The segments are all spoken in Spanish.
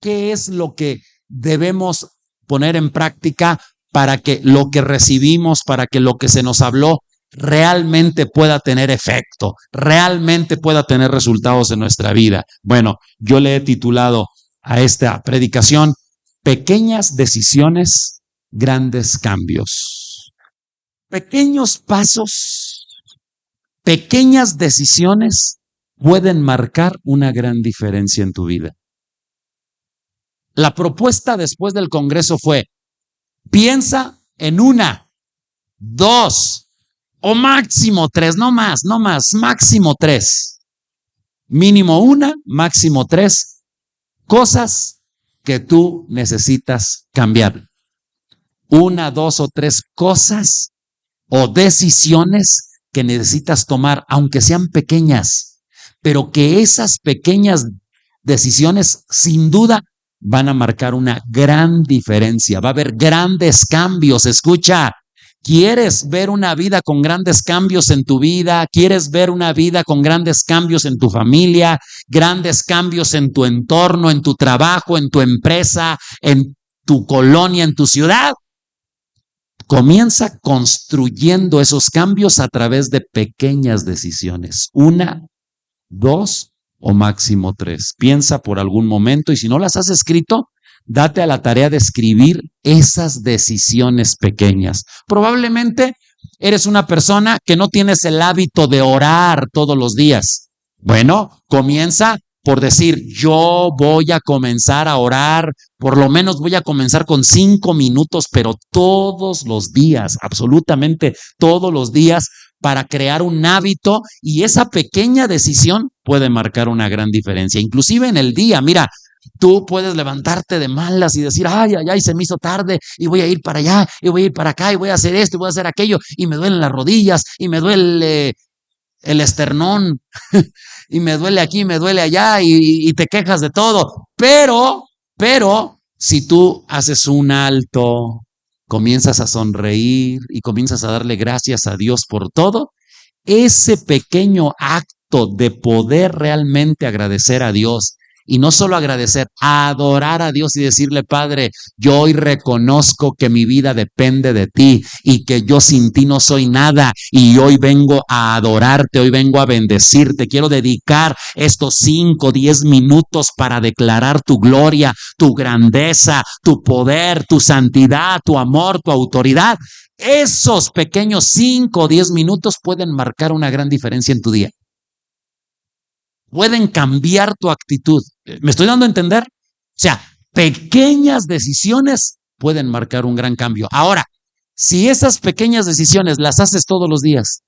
¿qué es lo que debemos poner en práctica para que lo que recibimos, para que lo que se nos habló realmente pueda tener efecto, realmente pueda tener resultados en nuestra vida? Bueno, yo le he titulado a esta predicación: Pequeñas decisiones, grandes cambios. Pequeños pasos, pequeñas decisiones pueden marcar una gran diferencia en tu vida. La propuesta después del Congreso fue: piensa en 1, 2 o máximo 3, no más, máximo 3. Mínimo 1, máximo 3 cosas que tú necesitas cambiar. 1, 2 o 3 cosas o decisiones que necesitas tomar, aunque sean pequeñas, pero que esas pequeñas decisiones sin duda van a marcar una gran diferencia. Va a haber grandes cambios. Escucha, ¿quieres ver una vida con grandes cambios en tu vida? ¿Quieres ver una vida con grandes cambios en tu familia? Grandes cambios en tu entorno, en tu trabajo, en tu empresa, en tu colonia, en tu ciudad. Comienza construyendo esos cambios a través de pequeñas decisiones. 1, 2 o máximo 3. Piensa por algún momento, y si no las has escrito, date a la tarea de escribir esas decisiones pequeñas. Probablemente eres una persona que no tienes el hábito de orar todos los días. Bueno, comienza por decir: yo voy a comenzar a orar, por lo menos voy a comenzar con 5 minutos, pero todos los días, absolutamente todos los días, para crear un hábito, y esa pequeña decisión puede marcar una gran diferencia. Inclusive en el día, mira, tú puedes levantarte de malas y decir: ay, se me hizo tarde y voy a ir para allá y voy a ir para acá y voy a hacer esto y voy a hacer aquello y me duelen las rodillas y me duele el esternón y me duele aquí, me duele allá y te quejas de todo. Pero si tú haces un alto, comienzas a sonreír y comienzas a darle gracias a Dios por todo, ese pequeño acto de poder realmente agradecer a Dios, y no solo agradecer, adorar a Dios y decirle: Padre, yo hoy reconozco que mi vida depende de ti y que yo sin ti no soy nada, y hoy vengo a adorarte, hoy vengo a bendecirte. Quiero dedicar estos 5, 10 minutos para declarar tu gloria, tu grandeza, tu poder, tu santidad, tu amor, tu autoridad. Esos pequeños 5 o 10 minutos pueden marcar una gran diferencia en tu día. Pueden cambiar tu actitud. ¿Me estoy dando a entender? O sea, pequeñas decisiones pueden marcar un gran cambio. Ahora, si esas pequeñas decisiones las haces todos los días,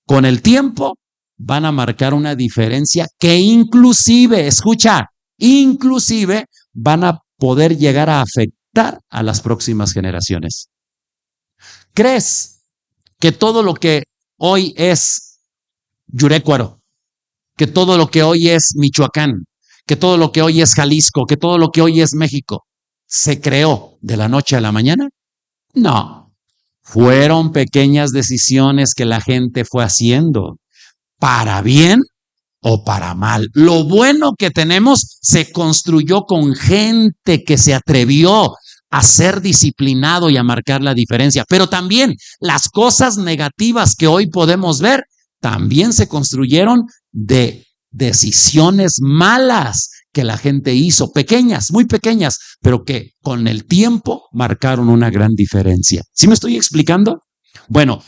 con el tiempo van a marcar una diferencia que inclusive van a poder llegar a afectar a las próximas generaciones. ¿Crees que todo lo que hoy es Yurecuaro, que todo lo que hoy es Michoacán, que todo lo que hoy es Jalisco, que todo lo que hoy es México, se creó de la noche a la mañana? No. Fueron pequeñas decisiones que la gente fue haciendo, para bien o para mal. Lo bueno que tenemos se construyó con gente que se atrevió a ser disciplinado y a marcar la diferencia. Pero también las cosas negativas que hoy podemos ver también se construyeron de decisiones malas que la gente hizo, pequeñas, muy pequeñas, pero que con el tiempo marcaron una gran diferencia. ¿Sí me estoy explicando? Bueno,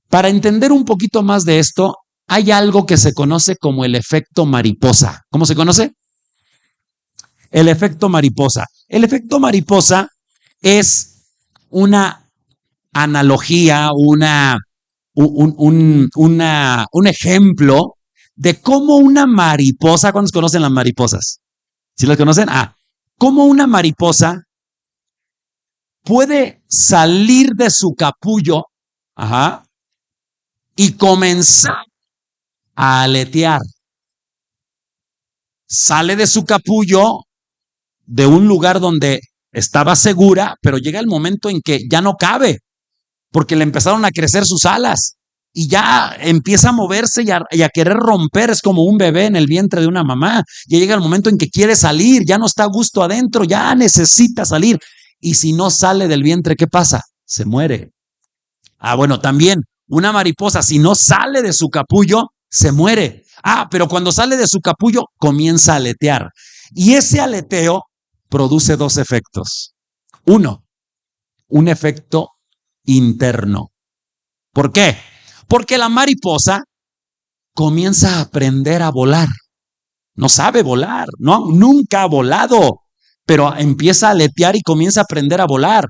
para entender un poquito más de esto, hay algo que se conoce como el efecto mariposa. ¿Cómo se conoce? El efecto mariposa. El efecto mariposa es una analogía, un ejemplo de cómo una mariposa, ¿cuántos conocen las mariposas? ¿Sí las conocen? Cómo una mariposa puede salir de su capullo, y comenzar a aletear. Sale de su capullo, de un lugar donde estaba segura, pero llega el momento en que ya no cabe, porque le empezaron a crecer sus alas. y ya empieza a moverse y a querer romper. Es como un bebé en el vientre de una mamá. Ya llega el momento en que quiere salir, ya no está a gusto adentro, ya necesita salir. Y si no sale del vientre, ¿qué pasa? Se muere. Bueno, también una mariposa, si no sale de su capullo, se muere. Pero cuando sale de su capullo, comienza a aletear. Y ese aleteo produce dos efectos. Uno, un efecto interno. ¿Por qué? Porque la mariposa comienza a aprender a volar. No sabe volar, no, nunca ha volado, pero empieza a aletear y comienza a aprender a volar.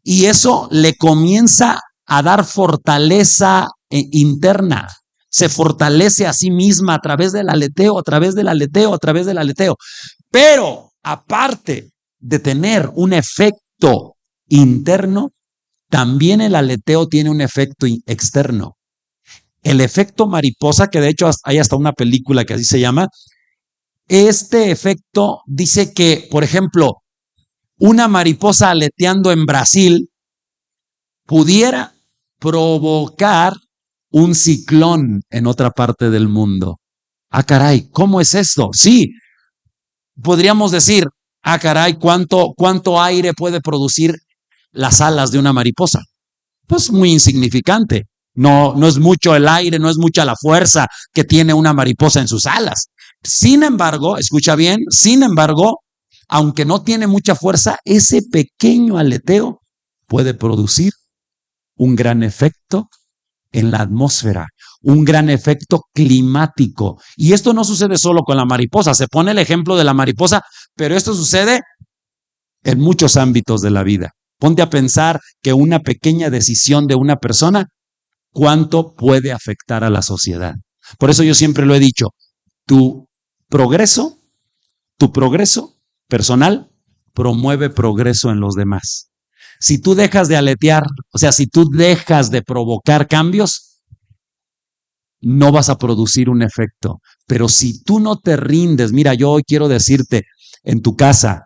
Y eso le comienza a dar fortaleza interna. Se fortalece a sí misma a través del aleteo, a través del aleteo, a través del aleteo. Pero aparte de tener un efecto interno, también el aleteo tiene un efecto externo. El efecto mariposa, que de hecho hay hasta una película que así se llama, este efecto dice que, por ejemplo, una mariposa aleteando en Brasil pudiera provocar un ciclón en otra parte del mundo. Caray, ¿cómo es esto? Sí, podríamos decir, caray, ¿cuánto aire puede producir las alas de una mariposa? Pues muy insignificante. No es mucho el aire, no es mucha la fuerza que tiene una mariposa en sus alas. Sin embargo, escucha bien, sin embargo, aunque no tiene mucha fuerza, ese pequeño aleteo puede producir un gran efecto en la atmósfera, un gran efecto climático. Y esto no sucede solo con la mariposa, se pone el ejemplo de la mariposa, pero esto sucede en muchos ámbitos de la vida. Ponte a pensar que una pequeña decisión de una persona, ¿cuánto puede afectar a la sociedad? Por eso yo siempre lo he dicho, tu progreso personal promueve progreso en los demás. Si tú dejas de aletear, o sea, si tú dejas de provocar cambios, no vas a producir un efecto. Pero si tú no te rindes, mira, yo hoy quiero decirte, en tu casa,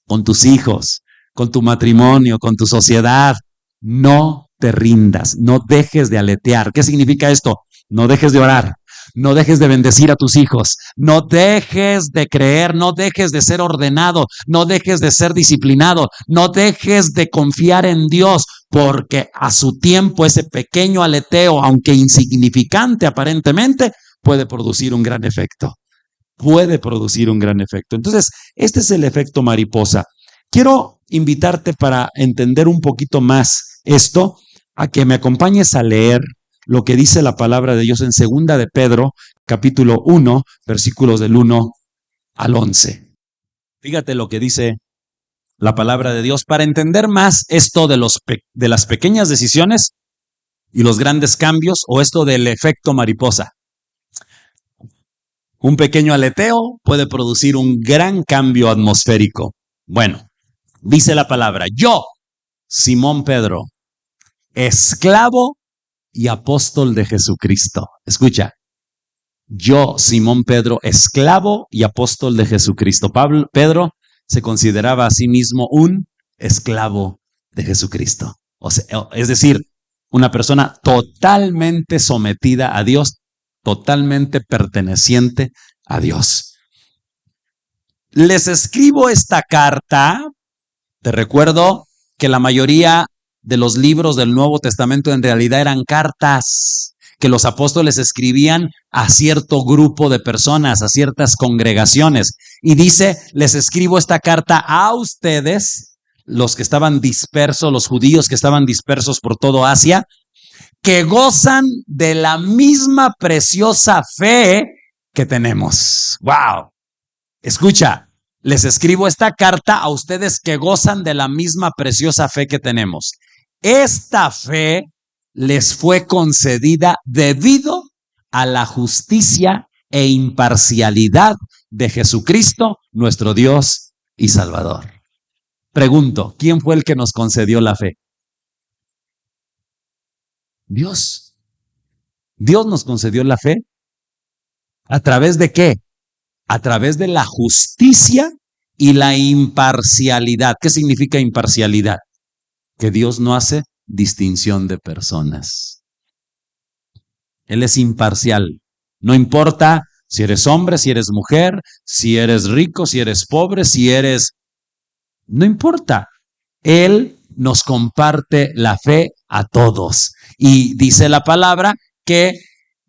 con tus hijos, con tu matrimonio, con tu sociedad, no te rindas, no dejes de aletear. ¿Qué significa esto? No dejes de orar, no dejes de bendecir a tus hijos, no dejes de creer, no dejes de ser ordenado, no dejes de ser disciplinado, no dejes de confiar en Dios, porque a su tiempo ese pequeño aleteo, aunque insignificante aparentemente, puede producir un gran efecto. Puede producir un gran efecto. Entonces, este es el efecto mariposa. Quiero invitarte para entender un poquito más esto, a que me acompañes a leer lo que dice la palabra de Dios en 2 de Pedro, capítulo 1, versículos del 1 al 11. Fíjate lo que dice la palabra de Dios para entender más esto de las pequeñas decisiones y los grandes cambios, o esto del efecto mariposa. Un pequeño aleteo puede producir un gran cambio atmosférico. Bueno, dice la palabra, yo, Simón Pedro, esclavo y apóstol de Jesucristo. Escucha, yo, Simón Pedro, esclavo y apóstol de Jesucristo. Pedro se consideraba a sí mismo un esclavo de Jesucristo. O sea, es decir, una persona totalmente sometida a Dios, totalmente perteneciente a Dios. Les escribo esta carta. Te recuerdo que la mayoría de los libros del Nuevo Testamento en realidad eran cartas que los apóstoles escribían a cierto grupo de personas, a ciertas congregaciones. Y dice, les escribo esta carta a ustedes, los que estaban dispersos, los judíos que estaban dispersos por todo Asia, que gozan de la misma preciosa fe que tenemos. ¡Wow! Escucha, les escribo esta carta a ustedes que gozan de la misma preciosa fe que tenemos. Esta fe les fue concedida debido a la justicia e imparcialidad de Jesucristo, nuestro Dios y Salvador. Pregunto, ¿quién fue el que nos concedió la fe? Dios. Dios nos concedió la fe. ¿A través de qué? A través de la justicia y la imparcialidad. ¿Qué significa imparcialidad? Que Dios no hace distinción de personas. Él es imparcial. No importa si eres hombre, si eres mujer, si eres rico, si eres pobre, no importa. Él nos comparte la fe a todos. Y dice la palabra que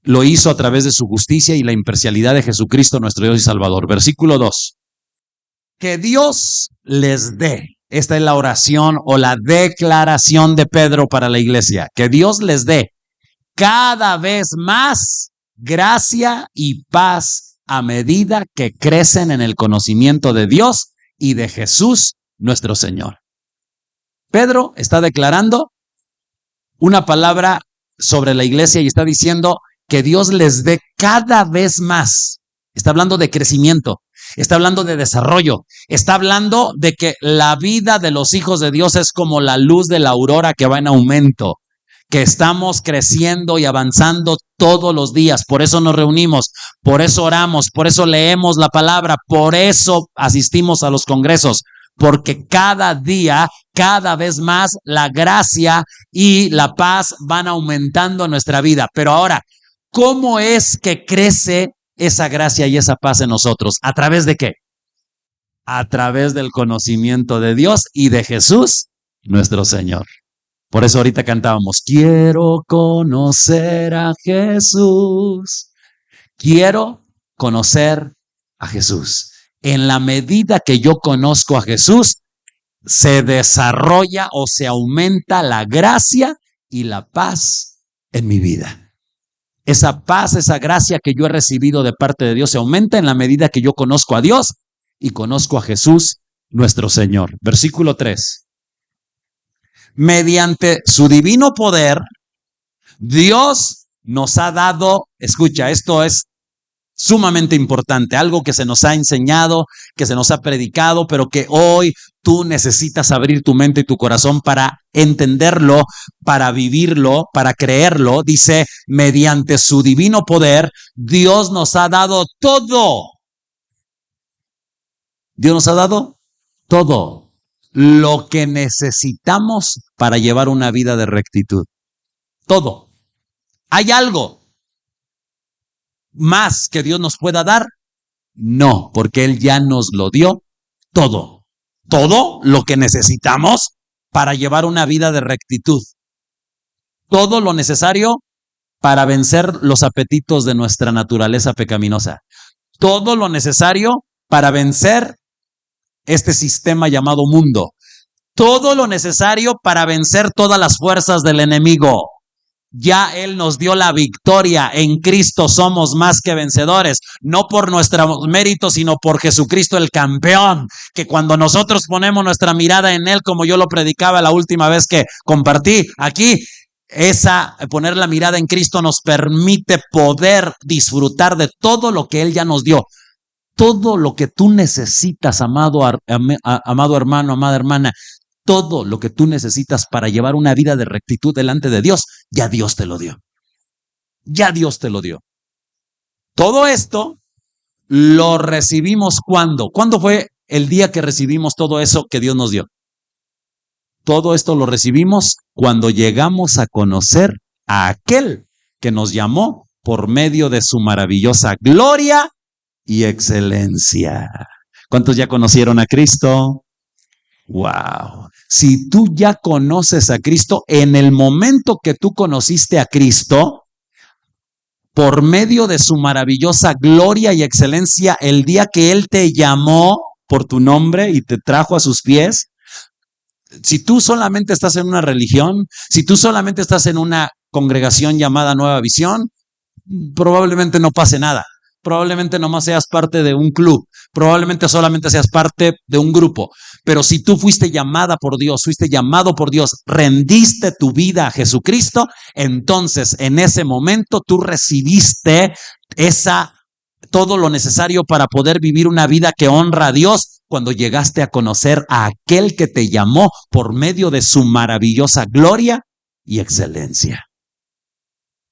lo hizo a través de su justicia y la imparcialidad de Jesucristo, nuestro Dios y Salvador. Versículo 2. Que Dios les dé. Esta es la oración o la declaración de Pedro para la iglesia. Que Dios les dé cada vez más gracia y paz a medida que crecen en el conocimiento de Dios y de Jesús, nuestro Señor. Pedro está declarando una palabra sobre la iglesia y está diciendo que Dios les dé cada vez más. Está hablando de crecimiento, está hablando de desarrollo, está hablando de que la vida de los hijos de Dios es como la luz de la aurora que va en aumento, que estamos creciendo y avanzando todos los días. Por eso nos reunimos, por eso oramos, por eso leemos la palabra, por eso asistimos a los congresos, porque cada día, cada vez más, la gracia y la paz van aumentando en nuestra vida. Pero ahora, ¿cómo es que crece esa gracia y esa paz en nosotros? ¿A través de qué? A través del conocimiento de Dios y de Jesús, nuestro Señor. Por eso ahorita cantábamos, quiero conocer a Jesús. Quiero conocer a Jesús. En la medida que yo conozco a Jesús, se desarrolla o se aumenta la gracia y la paz en mi vida. Esa paz, esa gracia que yo he recibido de parte de Dios se aumenta en la medida que yo conozco a Dios y conozco a Jesús, nuestro Señor. Versículo 3. Mediante su divino poder, Dios nos ha dado, escucha, esto es sumamente importante, algo que se nos ha enseñado, que se nos ha predicado, pero que hoy tú necesitas abrir tu mente y tu corazón para entenderlo, para vivirlo, para creerlo. Dice, mediante su divino poder, Dios nos ha dado todo. Dios nos ha dado todo lo que necesitamos para llevar una vida de rectitud. Todo. ¿Hay algo más que Dios nos pueda dar? No, porque Él ya nos lo dio todo. Todo lo que necesitamos para llevar una vida de rectitud. Todo lo necesario para vencer los apetitos de nuestra naturaleza pecaminosa. Todo lo necesario para vencer este sistema llamado mundo. Todo lo necesario para vencer todas las fuerzas del enemigo. Ya Él nos dio la victoria. En Cristo somos más que vencedores, no por nuestros méritos, sino por Jesucristo el campeón, que cuando nosotros ponemos nuestra mirada en Él, como yo lo predicaba la última vez que compartí aquí, poner la mirada en Cristo nos permite poder disfrutar de todo lo que Él ya nos dio. Todo lo que tú necesitas, amado hermano, amada hermana, todo lo que tú necesitas para llevar una vida de rectitud delante de Dios, ya Dios te lo dio. Ya Dios te lo dio. Todo esto lo recibimos ¿cuándo? ¿Cuándo fue el día que recibimos todo eso que Dios nos dio? Todo esto lo recibimos cuando llegamos a conocer a aquel que nos llamó por medio de su maravillosa gloria y excelencia. ¿Cuántos ya conocieron a Cristo? Wow. Si tú ya conoces a Cristo, en el momento que tú conociste a Cristo, por medio de su maravillosa gloria y excelencia, el día que Él te llamó por tu nombre y te trajo a sus pies, si tú solamente estás en una religión, si tú solamente estás en una congregación llamada Nueva Visión, probablemente no pase nada. Probablemente nomás seas parte de un club, probablemente solamente seas parte de un grupo, pero si tú fuiste llamada por Dios, fuiste llamado por Dios, rendiste tu vida a Jesucristo, entonces en ese momento tú recibiste todo lo necesario para poder vivir una vida que honra a Dios cuando llegaste a conocer a aquel que te llamó por medio de su maravillosa gloria y excelencia.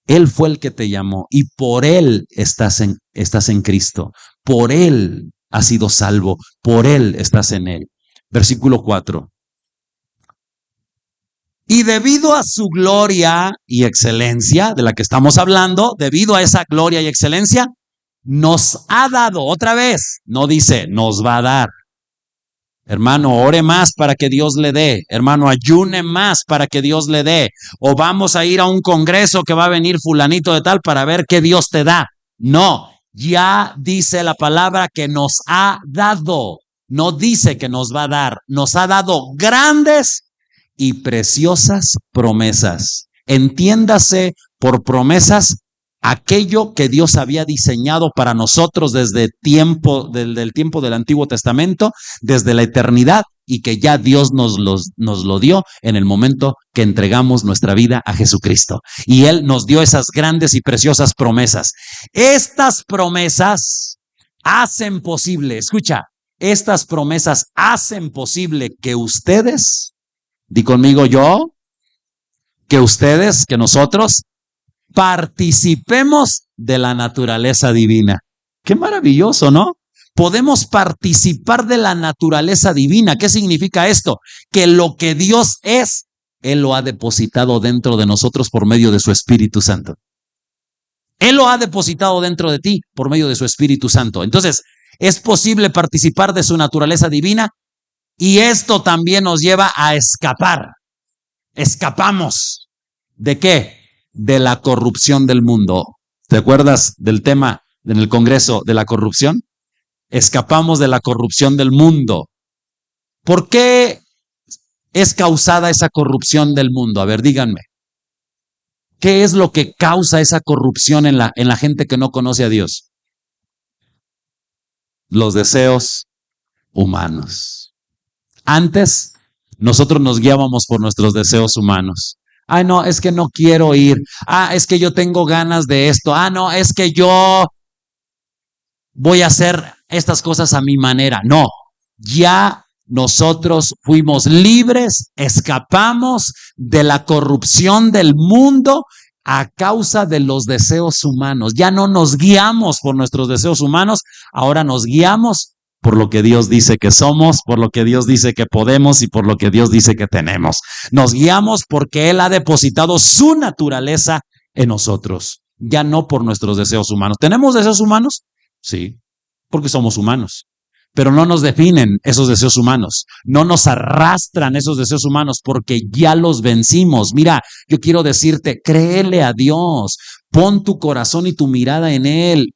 Él fue el que te llamó y por Él estás en Cristo. Por Él has sido salvo. Por Él estás en Él. Versículo 4. Y debido a su gloria y excelencia, de la que estamos hablando, debido a esa gloria y excelencia, nos ha dado, otra vez, no dice, nos va a dar. Hermano, ore más para que Dios le dé. Hermano, ayune más para que Dios le dé. O vamos a ir a un congreso que va a venir fulanito de tal para ver qué Dios te da. No, ya dice la palabra que nos ha dado. No dice que nos va a dar. Nos ha dado grandes y preciosas promesas. Entiéndase por promesas aquello que Dios había diseñado para nosotros desde el tiempo del Antiguo Testamento, desde la eternidad, y que ya Dios nos lo dio en el momento que entregamos nuestra vida a Jesucristo. Y Él nos dio esas grandes y preciosas promesas. Estas promesas hacen posible, escucha, estas promesas hacen posible que ustedes, di conmigo yo, que ustedes, que nosotros, participemos de la naturaleza divina. Qué maravilloso, ¿no? Podemos participar de la naturaleza divina. ¿Qué significa esto? Que lo que Dios es, Él lo ha depositado dentro de nosotros por medio de su Espíritu Santo. Él lo ha depositado dentro de ti por medio de su Espíritu Santo. Entonces, es posible participar de su naturaleza divina y esto también nos lleva a escapar. Escapamos. ¿De qué? De la corrupción del mundo. ¿Te acuerdas del tema en el Congreso de la corrupción? Escapamos de la corrupción del mundo. ¿Por qué es causada esa corrupción del mundo? A ver, díganme. ¿Qué es lo que causa esa corrupción en la gente que no conoce a Dios? Los deseos humanos. Antes, nosotros nos guiábamos por nuestros deseos humanos. Ay, no, es que no quiero ir. Ah, es que yo tengo ganas de esto. Ah, no, es que yo voy a hacer estas cosas a mi manera. No, ya nosotros fuimos libres, escapamos de la corrupción del mundo a causa de los deseos humanos. Ya no nos guiamos por nuestros deseos humanos, ahora nos guiamos por lo que Dios dice que somos, por lo que Dios dice que podemos y por lo que Dios dice que tenemos. Nos guiamos porque Él ha depositado su naturaleza en nosotros, ya no por nuestros deseos humanos. ¿Tenemos deseos humanos? Sí, porque somos humanos. Pero no nos definen esos deseos humanos, no nos arrastran esos deseos humanos porque ya los vencimos. Mira, yo quiero decirte, créele a Dios, pon tu corazón y tu mirada en Él.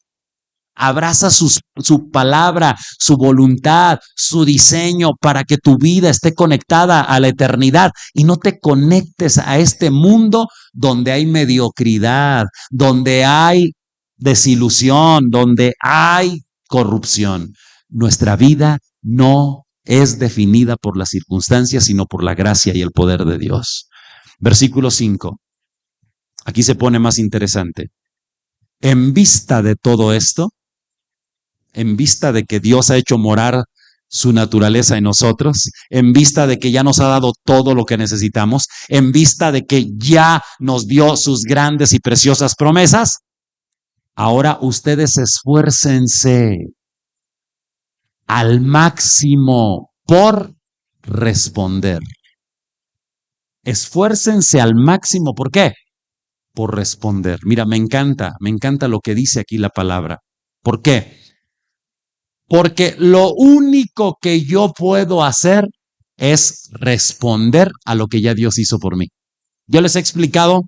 Abraza su palabra, su voluntad, su diseño para que tu vida esté conectada a la eternidad y no te conectes a este mundo donde hay mediocridad, donde hay desilusión, donde hay corrupción. Nuestra vida no es definida por las circunstancias, sino por la gracia y el poder de Dios. Versículo 5. Aquí se pone más interesante. En vista de todo esto, en vista de que Dios ha hecho morar su naturaleza en nosotros, en vista de que ya nos ha dado todo lo que necesitamos, en vista de que ya nos dio sus grandes y preciosas promesas, ahora ustedes esfuércense al máximo por responder. Esfuércense al máximo, ¿por qué? Por responder. Mira, me encanta lo que dice aquí la palabra. ¿Por qué? Porque lo único que yo puedo hacer es responder a lo que ya Dios hizo por mí. Yo les he explicado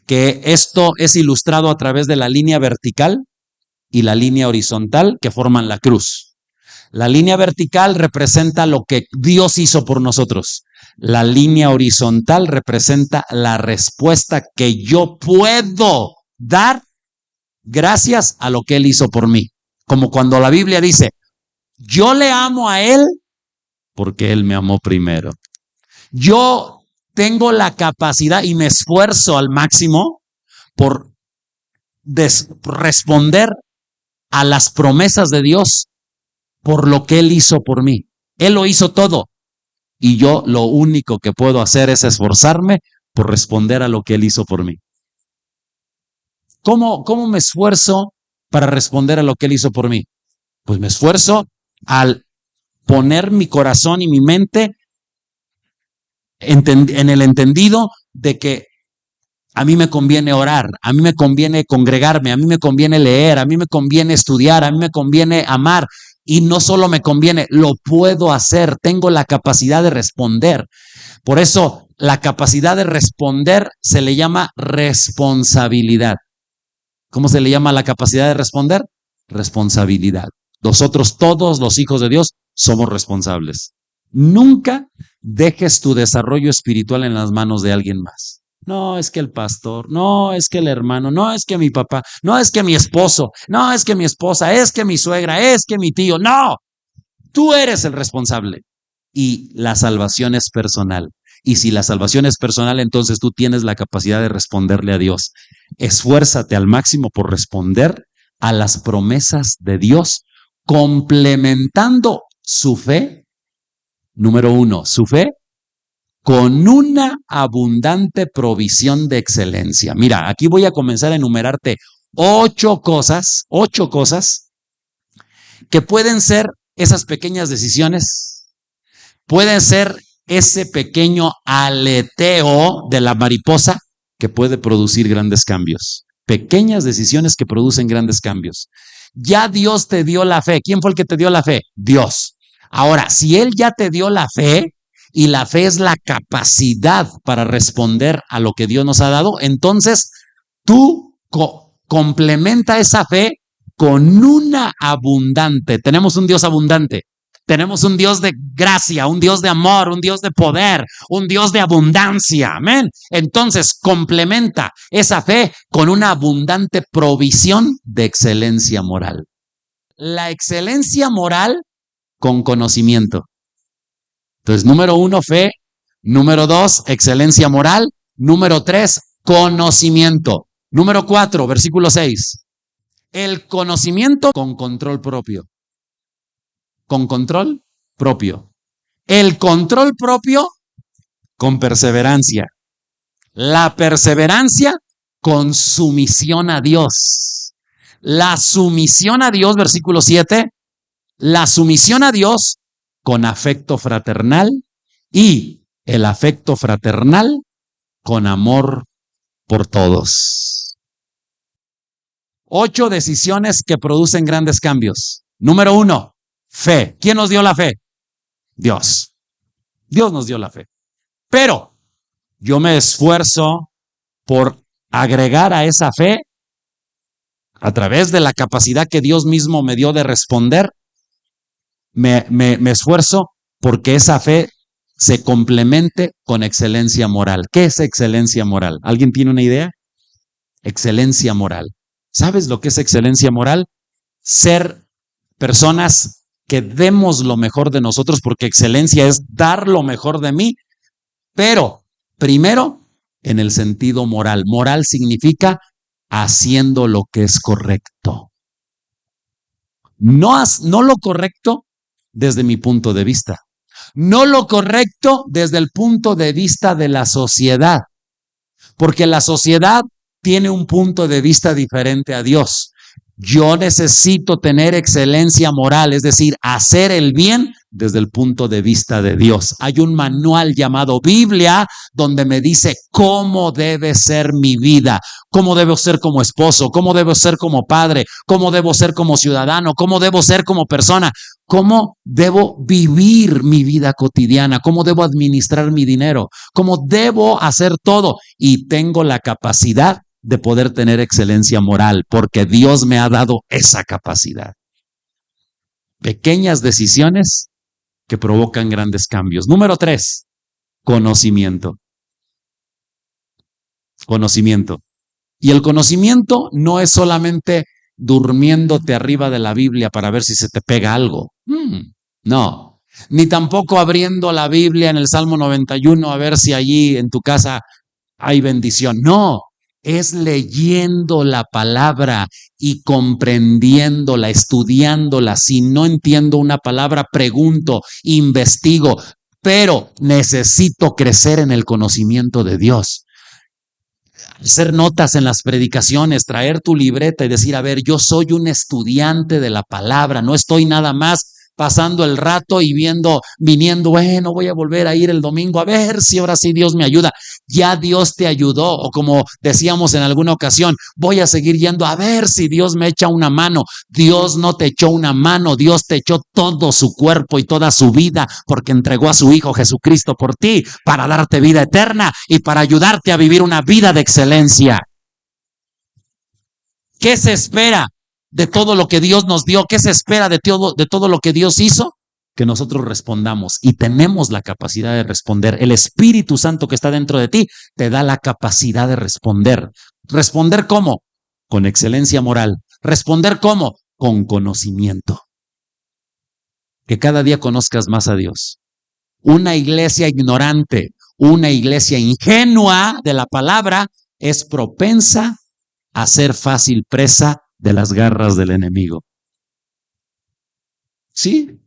que esto es ilustrado a través de la línea vertical y la línea horizontal que forman la cruz. La línea vertical representa lo que Dios hizo por nosotros. La línea horizontal representa la respuesta que yo puedo dar gracias a lo que Él hizo por mí. Como cuando la Biblia dice, yo le amo a Él porque Él me amó primero. Yo tengo la capacidad y me esfuerzo al máximo por responder a las promesas de Dios por lo que Él hizo por mí. Él lo hizo todo. Y yo lo único que puedo hacer es esforzarme por responder a lo que Él hizo por mí. ¿Cómo me esfuerzo para responder a lo que Él hizo por mí? Pues me esfuerzo al poner mi corazón y mi mente en el entendido de que a mí me conviene orar, a mí me conviene congregarme, a mí me conviene leer, a mí me conviene estudiar, a mí me conviene amar. Y no solo me conviene, lo puedo hacer, tengo la capacidad de responder. Por eso, la capacidad de responder se le llama responsabilidad. ¿Cómo se le llama la capacidad de responder? Responsabilidad. Nosotros, todos los hijos de Dios, somos responsables. Nunca dejes tu desarrollo espiritual en las manos de alguien más. No, es que el pastor, no, es que el hermano, no, es que mi papá, no, es que mi esposo, no, es que mi esposa, es que mi suegra, es que mi tío. No, tú eres el responsable. Y la salvación es personal. Y si la salvación es personal, entonces tú tienes la capacidad de responderle a Dios. Esfuérzate al máximo por responder a las promesas de Dios, complementando su fe. Número 1, su fe con una abundante provisión de excelencia. Mira, aquí voy a comenzar a enumerarte 8 cosas que pueden ser esas pequeñas decisiones, pueden ser ese pequeño aleteo de la mariposa que puede producir grandes cambios. Pequeñas decisiones que producen grandes cambios. Ya Dios te dio la fe. ¿Quién fue el que te dio la fe? Dios. Ahora, si Él ya te dio la fe, y la fe es la capacidad para responder a lo que Dios nos ha dado, entonces tú complementa esa fe con una abundante. Tenemos un Dios abundante. Tenemos un Dios de gracia, un Dios de amor, un Dios de poder, un Dios de abundancia. Amén. Entonces, complementa esa fe con una abundante provisión de excelencia moral. La excelencia moral con conocimiento. Entonces, número 1, fe. Número 2, excelencia moral. Número 3, conocimiento. Número 4, versículo 6. El conocimiento con control propio. Con control propio. El control propio con perseverancia. La perseverancia con sumisión a Dios. La sumisión a Dios, versículo 7. La sumisión a Dios con afecto fraternal y el afecto fraternal con amor por todos. 8 decisiones que producen grandes cambios. Número 1, fe. ¿Quién nos dio la fe? Dios. Dios nos dio la fe. Pero yo me esfuerzo por agregar a esa fe, a través de la capacidad que Dios mismo me dio de responder, me esfuerzo porque esa fe se complemente con excelencia moral. ¿Qué es excelencia moral? ¿Alguien tiene una idea? Excelencia moral. ¿Sabes lo que es excelencia moral? Ser personas que demos lo mejor de nosotros, porque excelencia es dar lo mejor de mí, pero primero en el sentido moral. Moral significa haciendo lo que es correcto. No lo correcto desde mi punto de vista. No lo correcto desde el punto de vista de la sociedad, porque la sociedad tiene un punto de vista diferente a Dios. Yo necesito tener excelencia moral, es decir, hacer el bien desde el punto de vista de Dios. Hay un manual llamado Biblia donde me dice cómo debe ser mi vida, cómo debo ser como esposo, cómo debo ser como padre, cómo debo ser como ciudadano, cómo debo ser como persona, cómo debo vivir mi vida cotidiana, cómo debo administrar mi dinero, cómo debo hacer todo. Y tengo la capacidad de poder tener excelencia moral, porque Dios me ha dado esa capacidad. Pequeñas decisiones que provocan grandes cambios. Número 3, conocimiento. Conocimiento. Y el conocimiento no es solamente durmiéndote arriba de la Biblia para ver si se te pega algo. No. Ni tampoco abriendo la Biblia en el Salmo 91 a ver si allí en tu casa hay bendición. No. Es leyendo la palabra y comprendiéndola, estudiándola. Si no entiendo una palabra, pregunto, investigo, pero necesito crecer en el conocimiento de Dios. Hacer notas en las predicaciones, traer tu libreta y decir, a ver, yo soy un estudiante de la palabra, no estoy nada más pasando el rato y viniendo, bueno, voy a volver a ir el domingo a ver si ahora sí Dios me ayuda. Ya Dios te ayudó, o como decíamos en alguna ocasión, voy a seguir yendo a ver si Dios me echa una mano. Dios no te echó una mano, Dios te echó todo su cuerpo y toda su vida, porque entregó a su Hijo Jesucristo por ti, para darte vida eterna y para ayudarte a vivir una vida de excelencia. ¿Qué se espera de todo lo que Dios nos dio? ¿Qué se espera de todo lo que Dios hizo? Que nosotros respondamos, y tenemos la capacidad de responder. El Espíritu Santo que está dentro de ti te da la capacidad de responder. ¿Responder cómo? Con excelencia moral. ¿Responder cómo? Con conocimiento. Que cada día conozcas más a Dios. Una iglesia ignorante, una iglesia ingenua de la palabra es propensa a ser fácil presa de las garras del enemigo. Sí,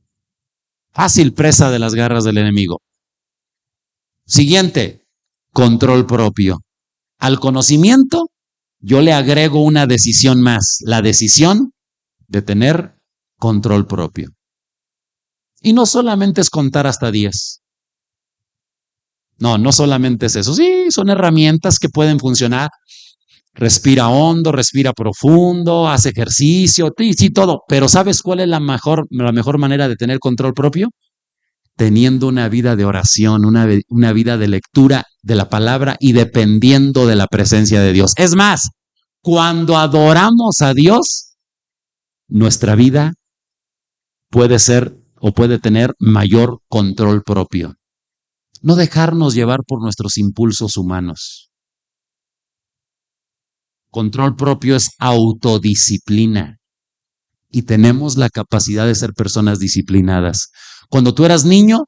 fácil presa de las garras del enemigo. Siguiente, control propio. Al conocimiento, yo le agrego una decisión más, la decisión de tener control propio. Y no solamente es contar hasta 10. No solamente es eso. Sí, son herramientas que pueden funcionar. Respira hondo, respira profundo, haz ejercicio, sí, todo. Pero ¿sabes cuál es la mejor manera de tener control propio? Teniendo una vida de oración, una vida de lectura de la palabra y dependiendo de la presencia de Dios. Es más, cuando adoramos a Dios, nuestra vida puede ser o puede tener mayor control propio. No dejarnos llevar por nuestros impulsos humanos. Control propio es autodisciplina y tenemos la capacidad de ser personas disciplinadas. Cuando tú eras niño,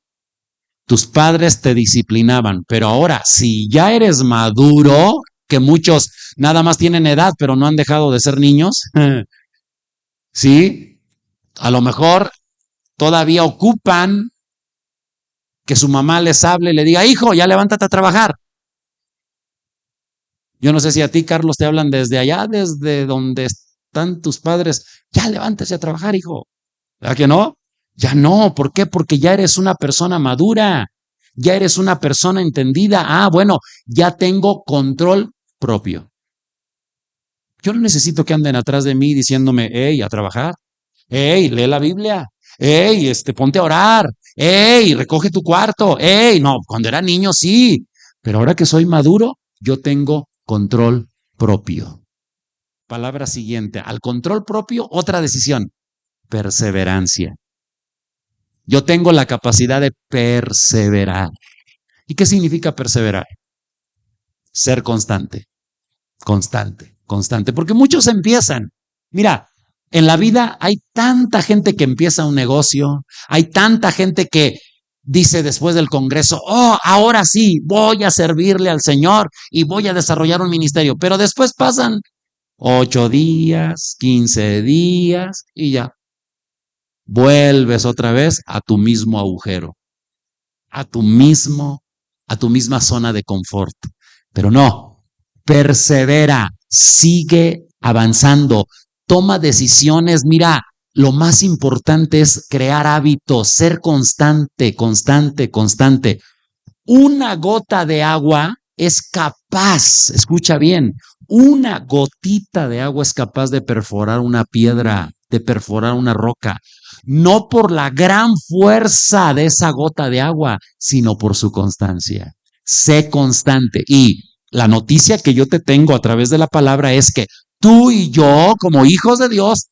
tus padres te disciplinaban, pero ahora, si ya eres maduro, que muchos nada más tienen edad, pero no han dejado de ser niños, ¿sí? A lo mejor todavía ocupan que su mamá les hable y le diga, hijo, ya levántate a trabajar. Yo no sé si a ti, Carlos, te hablan desde allá, desde donde están tus padres. Ya levántese a trabajar, hijo. ¿Verdad que no? Ya no. ¿Por qué? Porque ya eres una persona madura. Ya eres una persona entendida. Ah, bueno, ya tengo control propio. Yo no necesito que anden atrás de mí diciéndome, hey, a trabajar. Hey, lee la Biblia. Hey, ponte a orar. Hey, recoge tu cuarto. Hey, no, cuando era niño sí. Pero ahora que soy maduro, yo tengo control propio. Palabra siguiente, al control propio, otra decisión, perseverancia. Yo tengo la capacidad de perseverar. ¿Y qué significa perseverar? Ser constante, constante, porque muchos empiezan. Mira, en la vida hay tanta gente que empieza un negocio, hay tanta gente que dice después del Congreso, oh, ahora sí, voy a servirle al Señor y voy a desarrollar un ministerio. Pero después pasan 8 días, 15 días y ya. Vuelves otra vez a tu mismo agujero, a tu misma zona de confort. Pero no, persevera, sigue avanzando, toma decisiones. Mira, lo más importante es crear hábitos, ser constante. Una gota de agua es capaz, escucha bien, una gotita de agua es capaz de perforar una piedra, de perforar una roca. No por la gran fuerza de esa gota de agua, sino por su constancia. Sé constante. Y la noticia que yo te tengo a través de la palabra es que tú y yo, como hijos de Dios,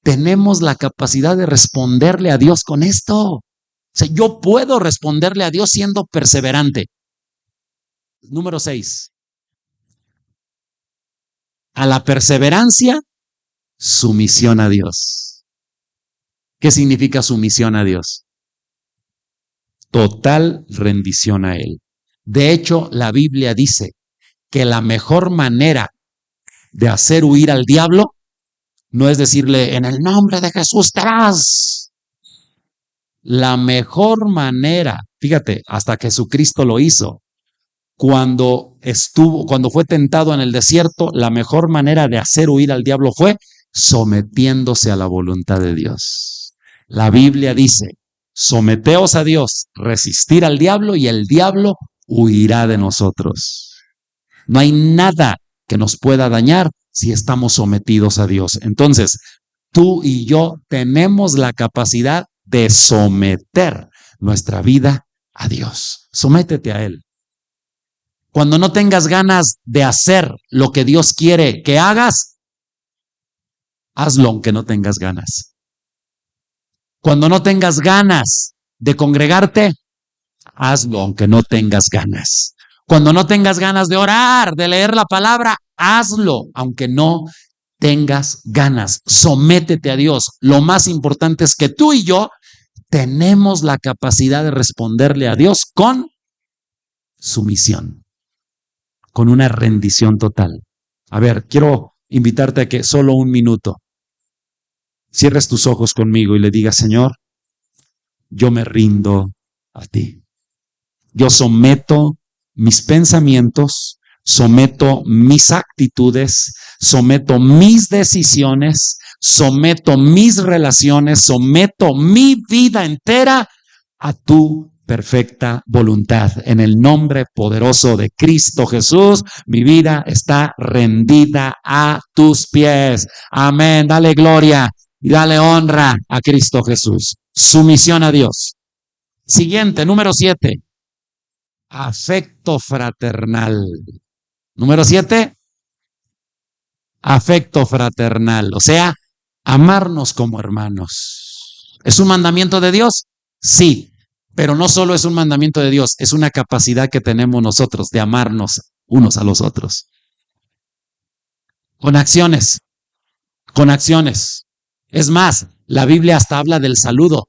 tenemos la capacidad de responderle a Dios con esto. O sea, yo puedo responderle a Dios siendo perseverante. Número 6. A la perseverancia, sumisión a Dios. ¿Qué significa sumisión a Dios? Total rendición a Él. De hecho, la Biblia dice que la mejor manera de hacer huir al diablo no es decirle, en el nombre de Jesús te vas. La mejor manera, fíjate, hasta Jesucristo lo hizo. Cuando fue tentado en el desierto, la mejor manera de hacer huir al diablo fue sometiéndose a la voluntad de Dios. La Biblia dice, someteos a Dios, resistir al diablo y el diablo huirá de nosotros. No hay nada que nos pueda dañar si estamos sometidos a Dios. Entonces, tú y yo tenemos la capacidad de someter nuestra vida a Dios. Sométete a Él. Cuando no tengas ganas de hacer lo que Dios quiere que hagas, hazlo aunque no tengas ganas. Cuando no tengas ganas de congregarte, hazlo aunque no tengas ganas. Cuando no tengas ganas de orar, de leer la palabra, hazlo aunque no tengas ganas. Sométete a Dios. Lo más importante es que tú y yo tenemos la capacidad de responderle a Dios con sumisión, con una rendición total. A ver, quiero invitarte a que solo un minuto cierres tus ojos conmigo y le digas, Señor, yo me rindo a ti. Yo someto mis pensamientos, someto mis actitudes, someto mis decisiones, someto mis relaciones, someto mi vida entera a tu perfecta voluntad. En el nombre poderoso de Cristo Jesús, mi vida está rendida a tus pies. Amén. Dale gloria y dale honra a Cristo Jesús. Sumisión a Dios. Siguiente, número 7. Afecto fraternal. Número 7. Afecto fraternal. O sea, amarnos como hermanos. ¿Es un mandamiento de Dios? Sí. Pero no solo es un mandamiento de Dios, es una capacidad que tenemos nosotros de amarnos unos a los otros. Con acciones. Con acciones. Es más, la Biblia hasta habla del saludo.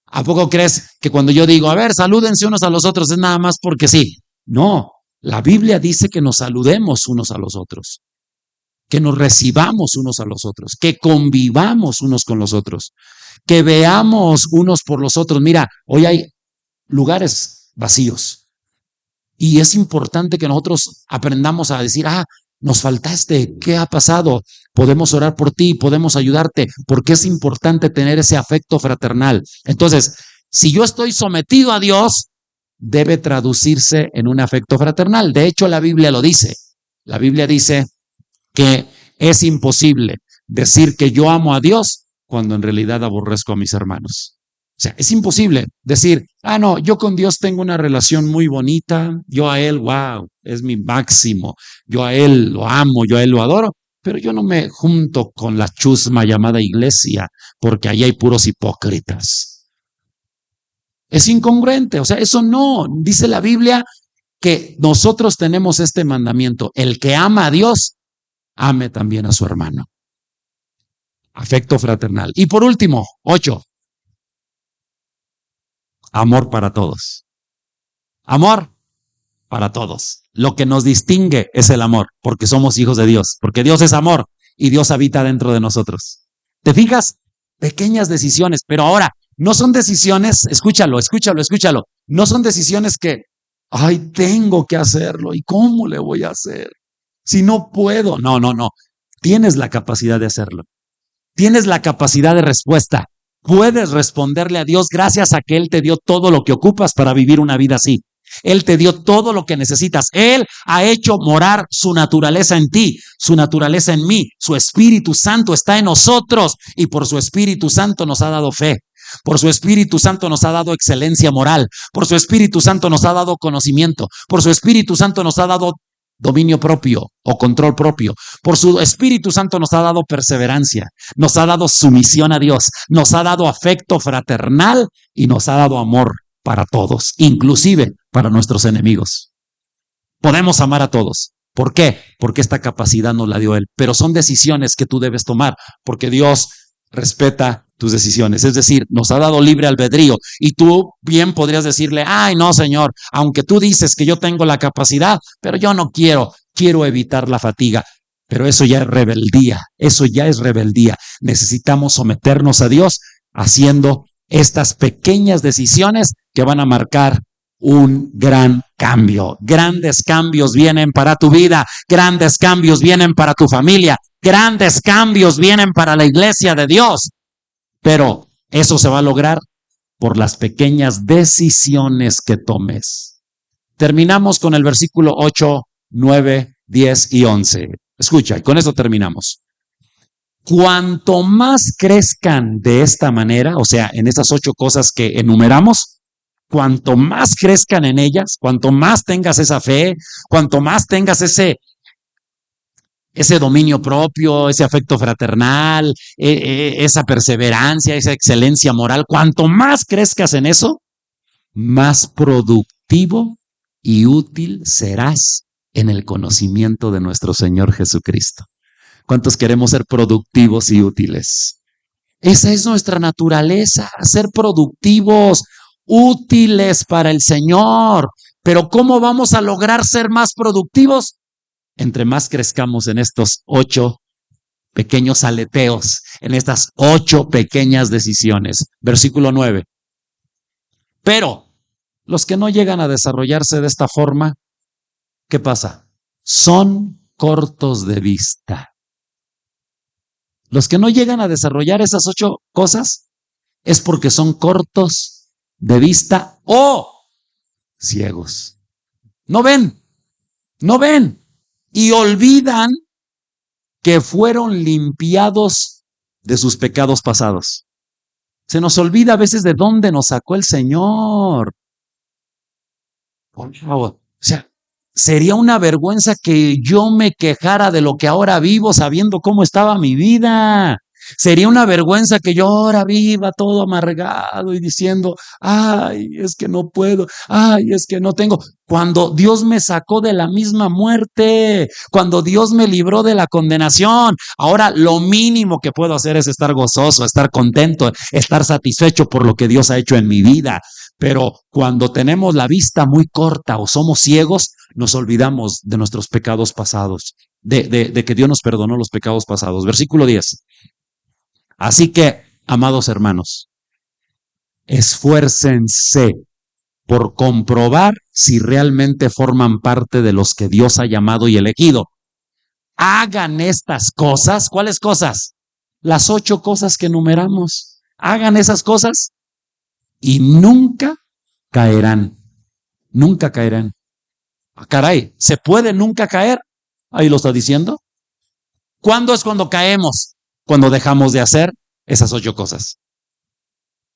¿A poco crees que cuando yo digo, a ver, salúdense unos a los otros, es nada más porque sí? No, la Biblia dice que nos saludemos unos a los otros, que nos recibamos unos a los otros, que convivamos unos con los otros, que veamos unos por los otros. Mira, hoy hay lugares vacíos y es importante que nosotros aprendamos a decir, nos faltaste, ¿qué ha pasado? Podemos orar por ti, podemos ayudarte, porque es importante tener ese afecto fraternal. Entonces, si yo estoy sometido a Dios, debe traducirse en un afecto fraternal. De hecho, la Biblia lo dice. La Biblia dice que es imposible decir que yo amo a Dios cuando en realidad aborrezco a mis hermanos. O sea, es imposible decir, no, yo con Dios tengo una relación muy bonita, yo a Él, wow, es mi máximo, yo a Él lo amo, yo a Él lo adoro, pero yo no me junto con la chusma llamada iglesia, porque ahí hay puros hipócritas. Es incongruente, o sea, eso no, dice la Biblia que nosotros tenemos este mandamiento, el que ama a Dios, ame también a su hermano. Afecto fraternal. Y por último, 8. Amor para todos. Amor para todos. Lo que nos distingue es el amor, porque somos hijos de Dios, porque Dios es amor y Dios habita dentro de nosotros. ¿Te fijas? Pequeñas decisiones, pero ahora no son decisiones, escúchalo, no son decisiones que, tengo que hacerlo, ¿y cómo le voy a hacer? Si no puedo, no. Tienes la capacidad de hacerlo. Tienes la capacidad de respuesta. Puedes responderle a Dios gracias a que Él te dio todo lo que ocupas para vivir una vida así. Él te dio todo lo que necesitas. Él ha hecho morar su naturaleza en ti, su naturaleza en mí. Su Espíritu Santo está en nosotros y por su Espíritu Santo nos ha dado fe. Por su Espíritu Santo nos ha dado excelencia moral. Por su Espíritu Santo nos ha dado conocimiento. Por su Espíritu Santo nos ha dado dominio propio o control propio. Por su Espíritu Santo nos ha dado perseverancia, nos ha dado sumisión a Dios, nos ha dado afecto fraternal y nos ha dado amor para todos, inclusive para nuestros enemigos. Podemos amar a todos. ¿Por qué? Porque esta capacidad nos la dio Él. Pero son decisiones que tú debes tomar, porque Dios respeta tus decisiones. Es decir, nos ha dado libre albedrío y tú bien podrías decirle, no, Señor, aunque tú dices que yo tengo la capacidad, pero yo no quiero evitar la fatiga. Pero eso ya es rebeldía, Necesitamos someternos a Dios haciendo estas pequeñas decisiones que van a marcar un gran cambio. Grandes cambios vienen para tu vida, grandes cambios vienen para tu familia, grandes cambios vienen para la iglesia de Dios. Pero Eso se va a lograr por las pequeñas decisiones que tomes. Terminamos con el versículo 8, 9, 10 y 11. Escucha, y con eso terminamos. Cuanto más crezcan de esta manera, o sea, en esas 8 cosas que enumeramos, cuanto más crezcan en ellas, cuanto más tengas esa fe, cuanto más tengas ese dominio propio, ese afecto fraternal, esa perseverancia, esa excelencia moral, cuanto más crezcas en eso, más productivo y útil serás en el conocimiento de nuestro Señor Jesucristo. ¿Cuántos queremos ser productivos y útiles? Esa es nuestra naturaleza, ser productivos, útiles para el Señor. Pero ¿cómo vamos a lograr ser más productivos? Entre más crezcamos en estos 8 pequeños aleteos, en estas 8 pequeñas decisiones. Versículo 9. Pero los que no llegan a desarrollarse de esta forma, ¿qué pasa? Son cortos de vista. Los que no llegan a desarrollar esas 8 cosas es porque son cortos de vista o ciegos. No ven y olvidan que fueron limpiados de sus pecados pasados. Se nos olvida a veces de dónde nos sacó el Señor. Por favor, o sea, sería una vergüenza que yo me quejara de lo que ahora vivo sabiendo cómo estaba mi vida. Sería una vergüenza que yo ahora viva todo amargado y diciendo, ay, es que no puedo, ay, es que no tengo. Cuando Dios me sacó de la misma muerte, cuando Dios me libró de la condenación, ahora lo mínimo que puedo hacer es estar gozoso, estar contento, estar satisfecho por lo que Dios ha hecho en mi vida. Pero cuando tenemos la vista muy corta o somos ciegos, nos olvidamos de nuestros pecados pasados, de que Dios nos perdonó los pecados pasados. Versículo 10. Así que, amados hermanos, esfuércense por comprobar si realmente forman parte de los que Dios ha llamado y elegido. Hagan estas cosas. ¿Cuáles cosas? Las 8 cosas que enumeramos. Hagan esas cosas y nunca caerán. Nunca caerán. Caray, ¿se puede nunca caer? Ahí lo está diciendo. ¿Cuándo es cuando caemos? Cuando dejamos de hacer esas 8 cosas.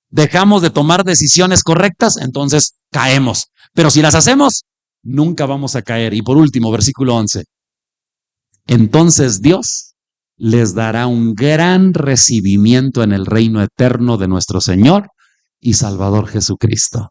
Dejamos de tomar decisiones correctas, entonces caemos. Pero si las hacemos, nunca vamos a caer. Y por último, versículo 11. Entonces Dios les dará un gran recibimiento en el reino eterno de nuestro Señor y Salvador Jesucristo.